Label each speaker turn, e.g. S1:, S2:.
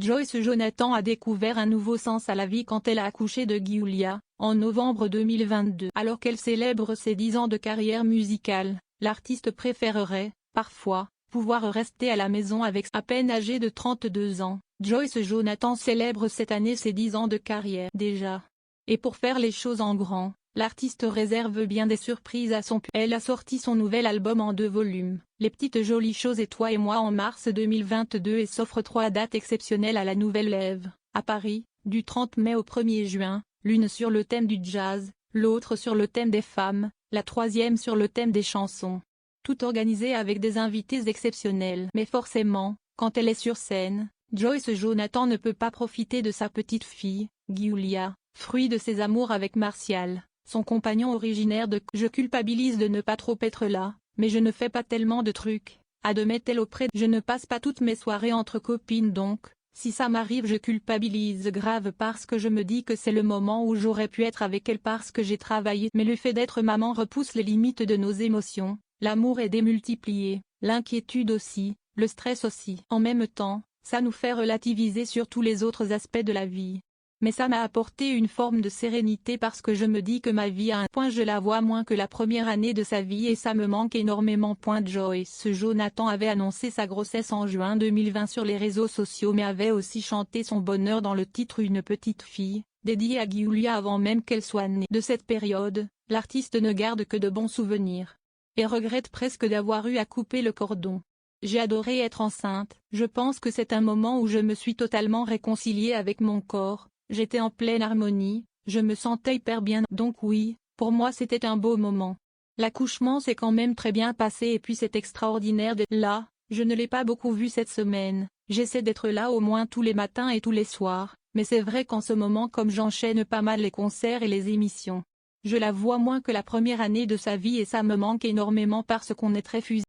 S1: Joyce Jonathan a découvert un nouveau sens à la vie quand elle a accouché de Giulia, en novembre 2022. Alors qu'elle célèbre ses 10 ans de carrière musicale, l'artiste préférerait, parfois, pouvoir rester à la maison avec à peine âgée de 32 ans. Joyce Jonathan célèbre cette année ses 10 ans de carrière déjà. Et pour faire les choses en grand, l'artiste réserve bien des surprises à son public. Elle a sorti son nouvel album en 2 volumes, Les Petites Jolies Choses et Toi et Moi en mars 2022 et s'offre 3 dates exceptionnelles à la Nouvelle Ève, à Paris, du 30 mai au 1er juin, l'une sur le thème du jazz, l'autre sur le thème des femmes, la troisième sur le thème des chansons. Tout organisé avec des invités exceptionnels. Mais forcément, quand elle est sur scène, Joyce Jonathan ne peut pas profiter de sa petite fille, Giulia, fruit de ses amours avec Martial, son compagnon originaire de Je culpabilise de ne pas trop être là, mais je ne fais pas tellement de trucs, admet-elle auprès de Je ne passe pas toutes mes soirées entre copines donc, si ça m'arrive je culpabilise grave parce que je me dis que c'est le moment où j'aurais pu être avec elle parce que j'ai travaillé. Mais le fait d'être maman repousse les limites de nos émotions, l'amour est démultiplié, l'inquiétude aussi, le stress aussi. En même temps, ça nous fait relativiser sur tous les autres aspects de la vie. Mais ça m'a apporté une forme de sérénité parce que je me dis que ma vie à un point je la vois moins que la première année de sa vie et ça me manque énormément. Joyce Jonathan avait annoncé sa grossesse en juin 2020 sur les réseaux sociaux mais avait aussi chanté son bonheur dans le titre Une petite fille, dédié à Giulia avant même qu'elle soit née. De cette période, l'artiste ne garde que de bons souvenirs. Et regrette presque d'avoir eu à couper le cordon. J'ai adoré être enceinte, je pense que c'est un moment où je me suis totalement réconciliée avec mon corps. J'étais en pleine harmonie, je me sentais hyper bien. Donc oui, pour moi c'était un beau moment. L'accouchement s'est quand même très bien passé et puis c'est extraordinaire d'être là, je ne l'ai pas beaucoup vu cette semaine, j'essaie d'être là au moins tous les matins et tous les soirs, mais c'est vrai qu'en ce moment comme j'enchaîne pas mal les concerts et les émissions, je la vois moins que la première année de sa vie et ça me manque énormément parce qu'on est très fusionnel.